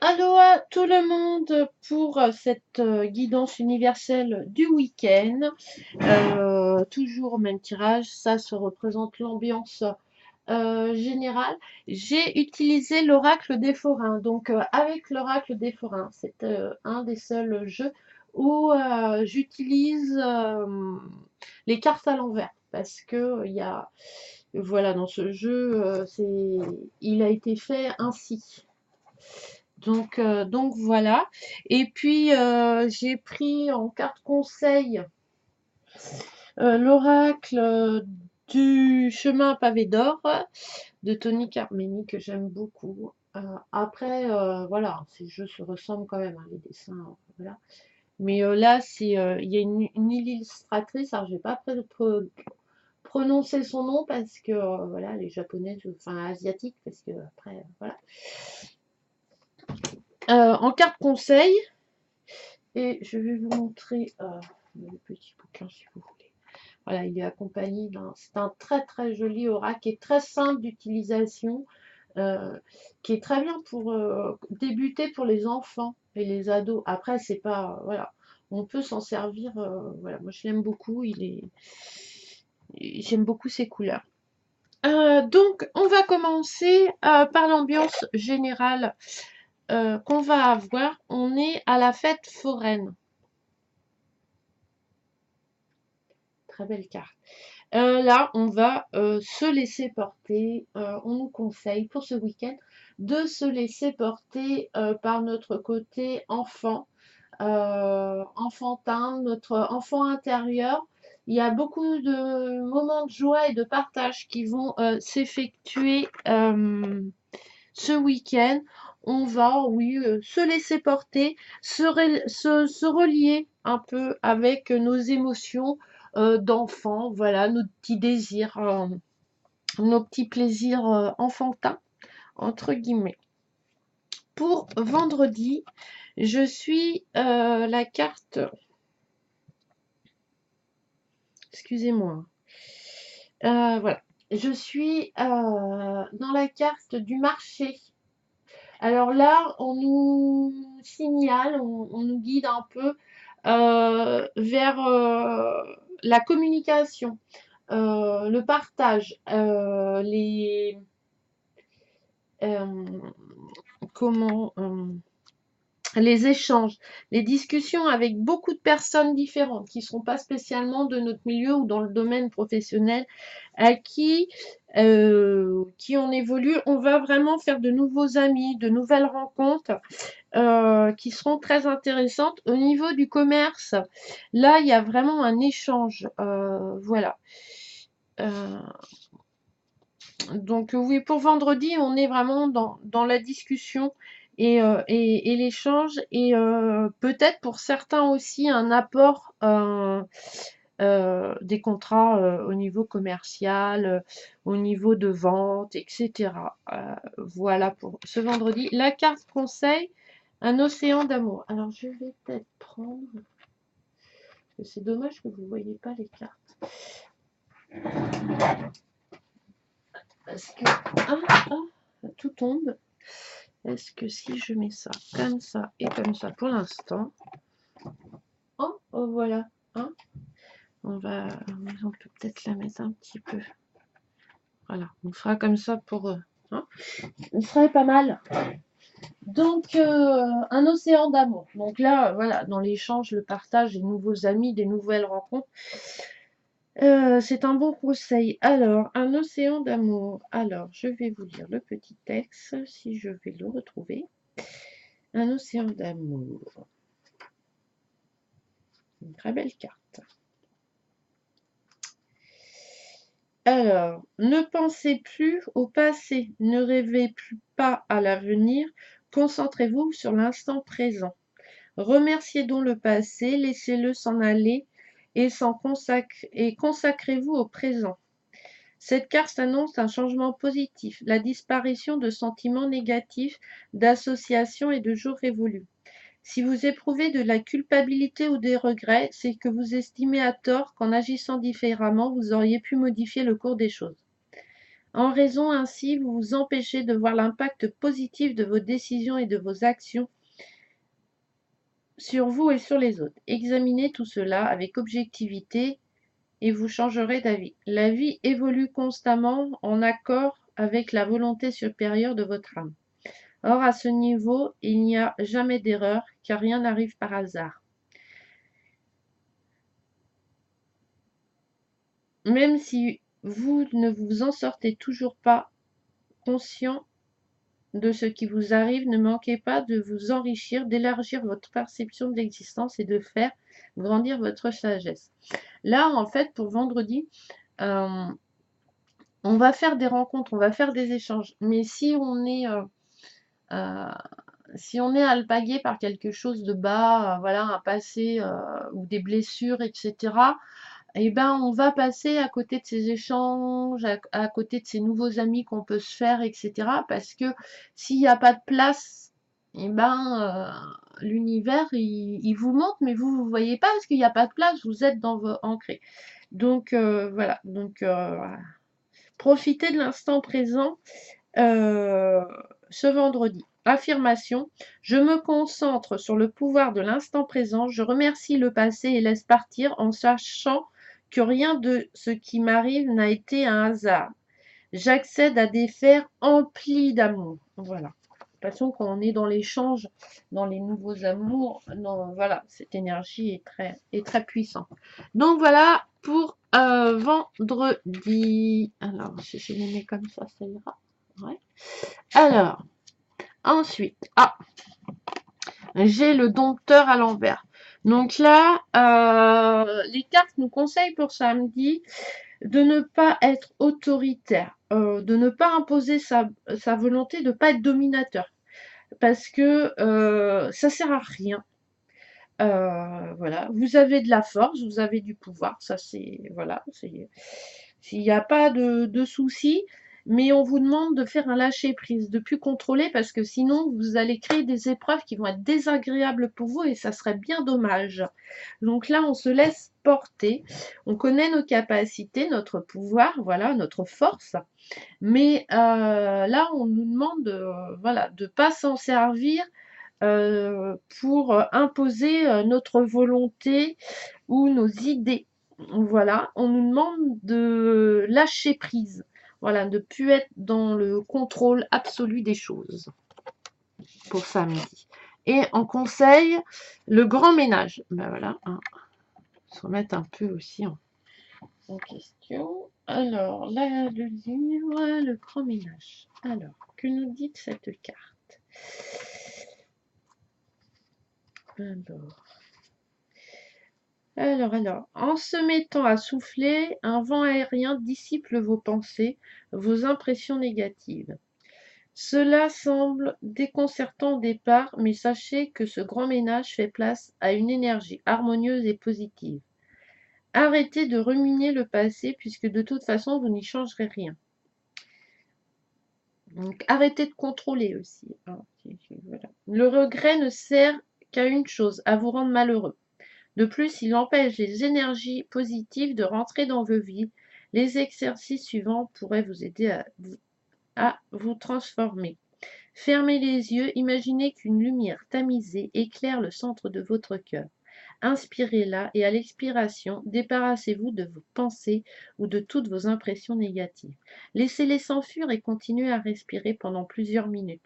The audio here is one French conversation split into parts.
Aloha tout le monde pour cette guidance universelle du week-end. Toujours au même tirage, ça se représente l'ambiance générale. J'ai utilisé l'oracle des forains. Donc avec l'oracle des forains, c'est un des seuls jeux où j'utilise les cartes à l'envers. Parce que voilà, dans ce jeu, il a été fait ainsi. Donc voilà. Et puis j'ai pris en carte conseil l'oracle du chemin pavé d'or de Tony Carmeni que j'aime beaucoup. Après, voilà, ces jeux se ressemblent quand même, hein, les dessins, voilà. Mais là, il y a une illustratrice, alors je vais pas prononcer son nom parce que voilà, les japonaises, enfin asiatiques, parce que après, voilà. En carte conseil, et je vais vous montrer le petit bouquin si vous voulez. Voilà, il est accompagné c'est un très très joli aura qui est très simple d'utilisation, euh, qui est très bien pour débuter pour les enfants et les ados. Après, c'est pas, voilà, on peut s'en servir. Voilà, moi je l'aime beaucoup. J'aime beaucoup ses couleurs. Donc, on va commencer par l'ambiance générale qu'on va avoir. On est à la fête foraine. Très belle carte. Là, on va se laisser porter. On nous conseille pour ce week-end de se laisser porter par notre côté enfant, enfantin, notre enfant intérieur. Il y a beaucoup de moments de joie et de partage qui vont s'effectuer ce week-end. On va, oui, se laisser porter, se relier un peu avec nos émotions d'enfants, voilà, nos petits désirs, nos petits plaisirs enfantins, entre guillemets. Pour vendredi, je suis la carte, excusez-moi, voilà, je suis dans la carte du marché. Alors là, on nous signale, on nous guide un peu vers la communication, le partage, euh, comment, les échanges, les discussions avec beaucoup de personnes différentes qui ne sont pas spécialement de notre milieu ou dans le domaine professionnel, à qui on évolue. On va vraiment faire de nouveaux amis, de nouvelles rencontres qui seront très intéressantes. Au niveau du commerce, là, il y a vraiment un échange. Voilà. Euh, donc oui, pour vendredi, on est vraiment dans la discussion et l'échange et peut-être pour certains aussi un apport des contrats au niveau commercial, au niveau de vente, etc. Voilà pour ce vendredi. La carte conseil, un océan d'amour. Alors je vais peut-être prendre, parce que c'est dommage que vous ne voyez pas les cartes. Parce que tout tombe. Est-ce que si je mets ça comme ça et comme ça pour l'instant, oh voilà, hein, on peut peut-être la mettre un petit peu. Voilà, on fera comme ça pour hein, ce serait pas mal. Donc un océan d'amour. Donc là, voilà, dans l'échange, le partage, des nouveaux amis, des nouvelles rencontres. C'est un bon conseil. Alors, un océan d'amour. Alors, je vais vous lire le petit texte, si je vais le retrouver. Un océan d'amour. Une très belle carte. Alors, ne pensez plus au passé, ne rêvez plus pas à l'avenir, concentrez-vous sur l'instant présent. Remerciez donc le passé, laissez-le s'en aller et consacrez-vous au présent. Cette carte annonce un changement positif, la disparition de sentiments négatifs, d'associations et de jours révolus. Si vous éprouvez de la culpabilité ou des regrets, c'est que vous estimez à tort qu'en agissant différemment, vous auriez pu modifier le cours des choses. En raison ainsi, vous vous empêchez de voir l'impact positif de vos décisions et de vos actions sur vous et sur les autres. Examinez tout cela avec objectivité et vous changerez d'avis. La vie évolue constamment en accord avec la volonté supérieure de votre âme. Or, à ce niveau, il n'y a jamais d'erreur, car rien n'arrive par hasard. Même si vous ne vous en sortez toujours pas conscient de ce qui vous arrive, ne manquez pas de vous enrichir, d'élargir votre perception de l'existence et de faire grandir votre sagesse. Là, en fait, pour vendredi, on va faire des rencontres, on va faire des échanges. Mais si on est alpagué par quelque chose de bas, voilà, un passé ou des blessures, etc., eh ben, on va passer à côté de ces échanges, à côté de ces nouveaux amis qu'on peut se faire, etc. Parce que s'il n'y a pas de place, eh ben, l'univers, il vous montre, mais vous ne voyez pas parce qu'il n'y a pas de place, vous êtes dans vos ancrés. Donc, voilà. Donc, profitez de l'instant présent ce vendredi. Affirmation. Je me concentre sur le pouvoir de l'instant présent. Je remercie le passé et laisse partir en sachant que rien de ce qui m'arrive n'a été un hasard. J'accède à des fers emplis d'amour. Voilà. De toute façon, quand on est dans l'échange, dans les nouveaux amours, voilà, cette énergie est très puissante. Donc voilà pour vendredi. Alors, si je les mets comme ça ira. Ouais. Alors, ensuite, j'ai le dompteur à l'envers. Donc là, les cartes nous conseillent pour samedi de ne pas être autoritaire, de ne pas imposer sa volonté, de ne pas être dominateur. Parce que ça sert à rien. Voilà, vous avez de la force, vous avez du pouvoir, ça c'est, voilà, s'il n'y a pas de souci, mais on vous demande de faire un lâcher-prise, de plus contrôler, parce que sinon vous allez créer des épreuves qui vont être désagréables pour vous et ça serait bien dommage. Donc là, on se laisse porter, on connaît nos capacités, notre pouvoir, voilà, notre force, mais là, on nous demande voilà, de ne pas s'en servir pour imposer notre volonté ou nos idées. Voilà, on nous demande de lâcher prise, voilà, de ne plus être dans le contrôle absolu des choses pour samedi. Et en conseil, le grand ménage. Ben voilà, hein, se remettre un peu aussi en question. Alors, là, le livre, le grand ménage. Alors, que nous dit cette carte? Alors, en se mettant à souffler, un vent aérien dissipe vos pensées, vos impressions négatives. Cela semble déconcertant au départ, mais sachez que ce grand ménage fait place à une énergie harmonieuse et positive. Arrêtez de ruminer le passé, puisque de toute façon, vous n'y changerez rien. Donc, arrêtez de contrôler aussi. Voilà. Le regret ne sert qu'à une chose, à vous rendre malheureux. De plus, il empêche les énergies positives de rentrer dans vos vies. Les exercices suivants pourraient vous aider à vous transformer. Fermez les yeux, imaginez qu'une lumière tamisée éclaire le centre de votre cœur. Inspirez-la et à l'expiration, débarrassez-vous de vos pensées ou de toutes vos impressions négatives. Laissez-les s'enfuir et continuez à respirer pendant plusieurs minutes.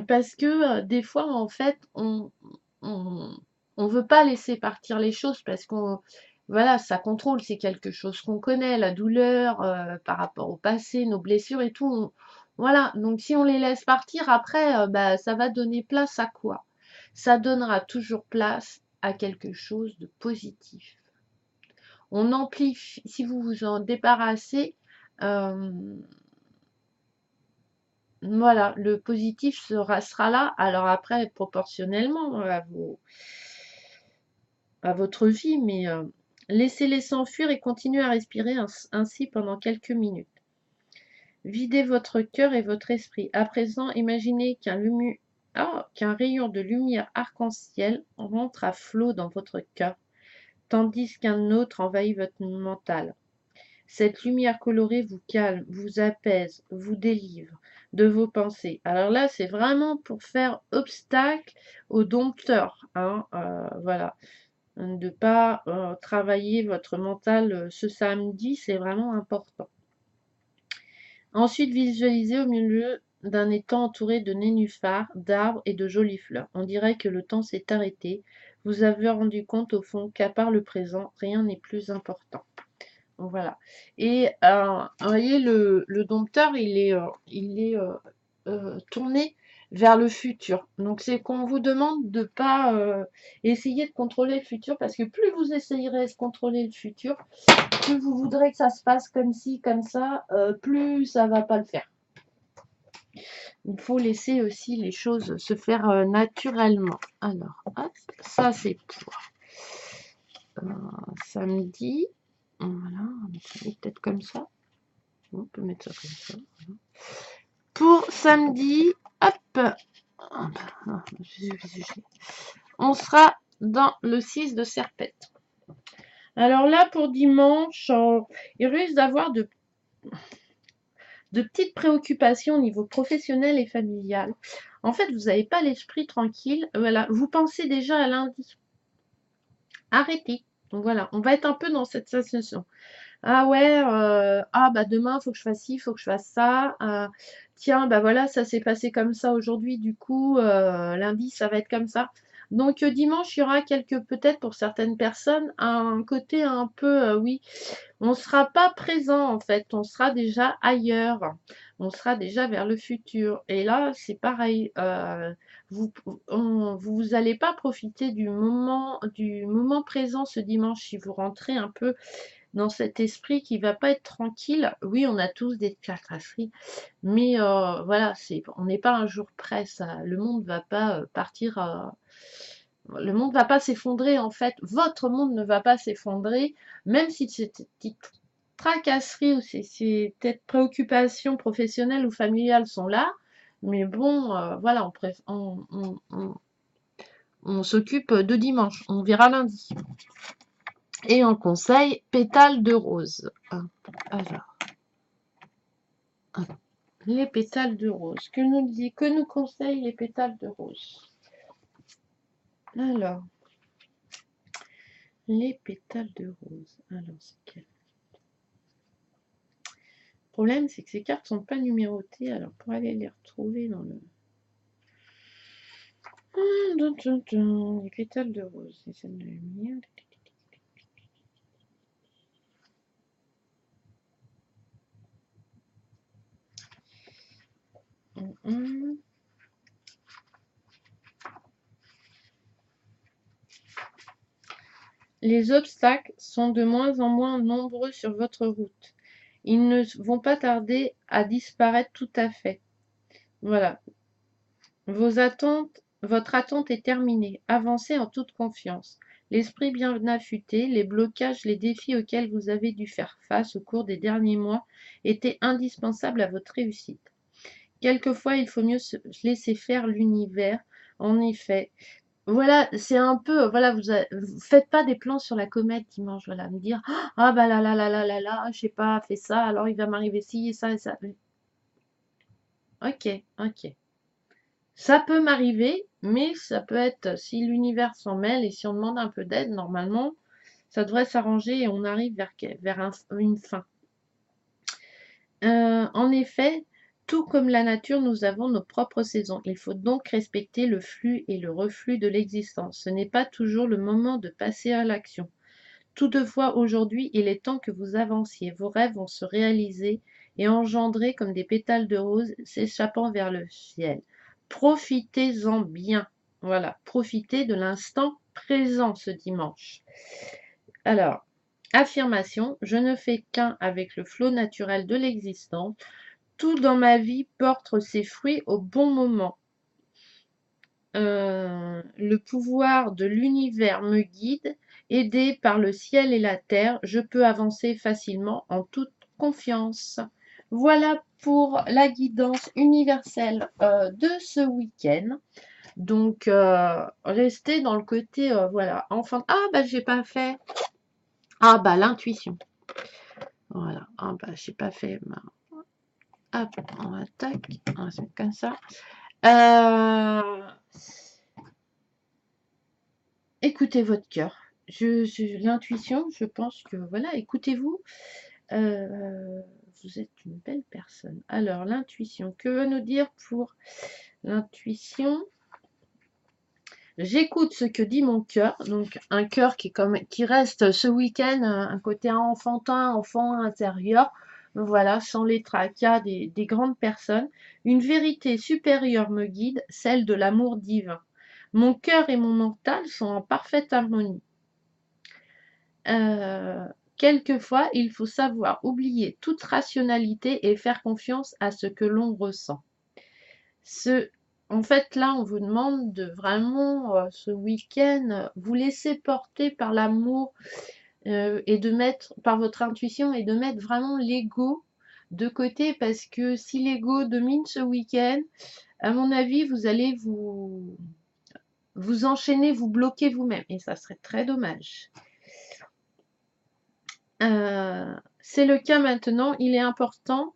Parce que des fois, en fait, on veut pas laisser partir les choses parce qu'on, voilà, ça contrôle, c'est quelque chose qu'on connaît, la douleur par rapport au passé, nos blessures et tout. Voilà, donc si on les laisse partir, après, bah, ça va donner place à quoi? Ça donnera toujours place à quelque chose de positif. On amplifie, si vous vous en débarrassez, voilà, le positif sera là. Alors après, proportionnellement à votre vie, mais laissez-les s'enfuir et continuez à respirer ainsi pendant quelques minutes. Videz votre cœur et votre esprit. À présent, imaginez qu'un rayon de lumière arc-en-ciel rentre à flot dans votre cœur, tandis qu'un autre envahit votre mental. Cette lumière colorée vous calme, vous apaise, vous délivre de vos pensées. Alors là, c'est vraiment pour faire obstacle au dompteur, hein, voilà. De ne pas travailler votre mental ce samedi, c'est vraiment important. Ensuite, visualisez au milieu d'un étang entouré de nénuphars, d'arbres et de jolies fleurs. On dirait que le temps s'est arrêté. Vous avez rendu compte au fond qu'à part le présent, rien n'est plus important. Voilà. Et vous voyez, le dompteur, il est tourné vers le futur. Donc, c'est qu'on vous demande de ne pas essayer de contrôler le futur, parce que plus vous essayerez de contrôler le futur, plus vous voudrez que ça se passe comme ci, comme ça, plus ça ne va pas le faire. Il faut laisser aussi les choses se faire naturellement. Alors, hop, ça c'est pour samedi. Voilà, on va mettre peut-être comme ça. On peut mettre ça comme ça. Voilà. Pour samedi, hop, on sera dans le 6 de serpette. Alors là, pour dimanche, il risque d'avoir de petites préoccupations au niveau professionnel et familial. En fait, vous n'avez pas l'esprit tranquille. Voilà, vous pensez déjà à lundi. Arrêtez. Donc voilà, on va être un peu dans cette sensation. Ah ouais, bah demain, il faut que je fasse ci, il faut que je fasse ça. Tiens, bah voilà, ça s'est passé comme ça aujourd'hui, du coup, lundi, ça va être comme ça. Donc dimanche, il y aura peut-être pour certaines personnes, un côté un peu, oui, on ne sera pas présent en fait, on sera déjà ailleurs, on sera déjà vers le futur. Et là, c'est pareil, vous n'allez pas profiter du moment présent ce dimanche si vous rentrez un peu dans cet esprit qui va pas être tranquille. Oui, on a tous des catastrophes, mais voilà, on n'est pas un jour près. Le monde va pas partir. Le monde va pas s'effondrer en fait. Votre monde ne va pas s'effondrer, même si ces petites tracasseries ou ces peut-être préoccupations professionnelles ou familiales sont là. Mais bon, voilà, on s'occupe de dimanche. On verra lundi. Et en conseil, pétales de rose. Alors, les pétales de rose. Que nous conseillent les pétales de rose? Alors, les pétales de rose. Alors, c'est quel? Le problème, c'est que ces cartes sont pas numérotées. Alors, pour aller les retrouver dans le... Les pétales de rose. C'est celle de lumière. Les obstacles sont de moins en moins nombreux sur votre route. Ils ne vont pas tarder à disparaître tout à fait. Voilà. Votre attente est terminée. Avancez en toute confiance. L'esprit bien affûté, les blocages, les défis auxquels vous avez dû faire face au cours des derniers mois étaient indispensables à votre réussite. Quelquefois, il faut mieux se laisser faire l'univers. En effet, voilà, c'est un peu, voilà, vous faites pas des plans sur la comète dimanche, voilà, me dire, ah bah là là là là là là, j'ai pas fait ça, alors il va m'arriver ci et ça et ça. Ok, ok. Ça peut m'arriver, mais ça peut être, si l'univers s'en mêle et si on demande un peu d'aide, normalement, ça devrait s'arranger et on arrive vers une fin. En effet, tout comme la nature, nous avons nos propres saisons. Il faut donc respecter le flux et le reflux de l'existence. Ce n'est pas toujours le moment de passer à l'action. Toutefois, aujourd'hui, il est temps que vous avanciez. Vos rêves vont se réaliser et engendrer comme des pétales de rose s'échappant vers le ciel. Profitez-en bien. Voilà, profitez de l'instant présent ce dimanche. Alors, affirmation, je ne fais qu'un avec le flot naturel de l'existence. Tout dans ma vie porte ses fruits au bon moment. Le pouvoir de l'univers me guide. Aidé par le ciel et la terre, je peux avancer facilement en toute confiance. Voilà pour la guidance universelle de ce week-end. Donc, restez dans le côté, voilà, enfin, ah bah j'ai pas fait. Ah bah l'intuition. Voilà. Ah bah, j'ai pas fait. Hop, on attaque. On va se mettre comme ça. Écoutez votre cœur. L'intuition, je pense que voilà, écoutez-vous. Vous êtes une belle personne. Alors, l'intuition, que veut nous dire pour l'intuition? J'écoute ce que dit mon cœur, donc un cœur qui reste ce week-end un côté enfantin, enfant intérieur, voilà, sans les tracas des grandes personnes. Une vérité supérieure me guide, celle de l'amour divin. Mon cœur et mon mental sont en parfaite harmonie. Quelquefois, il faut savoir oublier toute rationalité et faire confiance à ce que l'on ressent. En fait, là, on vous demande de vraiment, ce week-end, vous laisser porter par l'amour et de mettre, par votre intuition, et de mettre vraiment l'ego de côté, parce que si l'ego domine ce week-end, à mon avis, vous allez vous enchaîner, vous bloquer vous-même, et ça serait très dommage. C'est le cas maintenant, il est important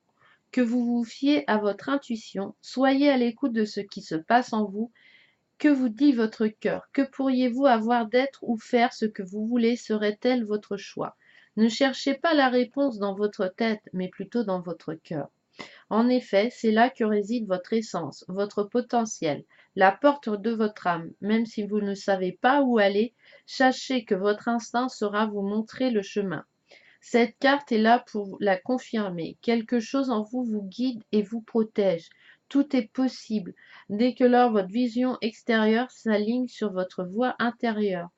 que vous vous fiez à votre intuition, soyez à l'écoute de ce qui se passe en vous. Que vous dit votre cœur? Que pourriez-vous avoir d'être ou faire ce que vous voulez? Serait-elle votre choix? Ne cherchez pas la réponse dans votre tête, mais plutôt dans votre cœur. En effet, c'est là que réside votre essence, votre potentiel, la porte de votre âme. Même si vous ne savez pas où aller, sachez que votre instinct saura vous montrer le chemin. Cette carte est là pour la confirmer. Quelque chose en vous vous guide et vous protège. Tout est possible dès que lors votre vision extérieure s'aligne sur votre voie intérieure.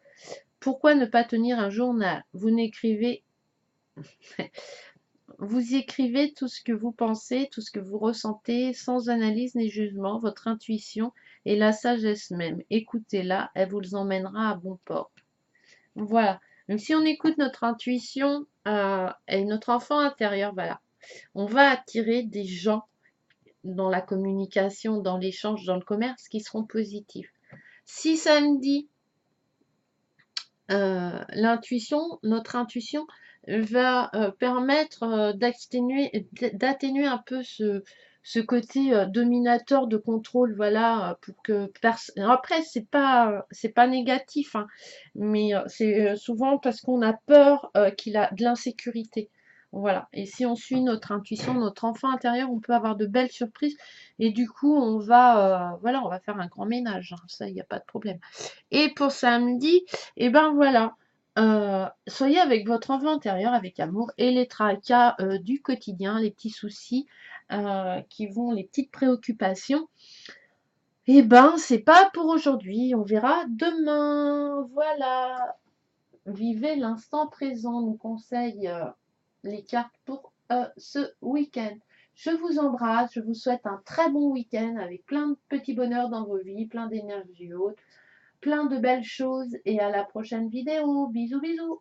Pourquoi ne pas tenir un journal? Vous écrivez tout ce que vous pensez, tout ce que vous ressentez, sans analyse ni jugement. Votre intuition et la sagesse même. Écoutez-la, elle vous emmènera à bon port. Voilà. Donc si on écoute notre intuition et notre enfant intérieur, voilà, on va attirer des gens dans la communication, dans l'échange, dans le commerce qui seront positifs. Si samedi, notre intuition va permettre d'atténuer un peu ce côté dominateur de contrôle, voilà, pour que après c'est pas négatif, hein, mais c'est souvent parce qu'on a peur qu'il a de l'insécurité. Voilà. Et si on suit notre intuition, notre enfant intérieur, on peut avoir de belles surprises. Et du coup, voilà, on va faire un grand ménage, hein. Ça, il n'y a pas de problème. Et pour samedi, et ben voilà, soyez avec votre enfant intérieur avec amour, et les tracas du quotidien, les petits soucis les petites préoccupations, et ben c'est pas pour aujourd'hui, on verra demain. Voilà, vivez l'instant présent, nous conseillent les cartes pour ce week-end. Je vous embrasse, je vous souhaite un très bon week-end avec plein de petits bonheurs dans vos vies, plein d'énergie haute, plein de belles choses, et à la prochaine vidéo. Bisous bisous.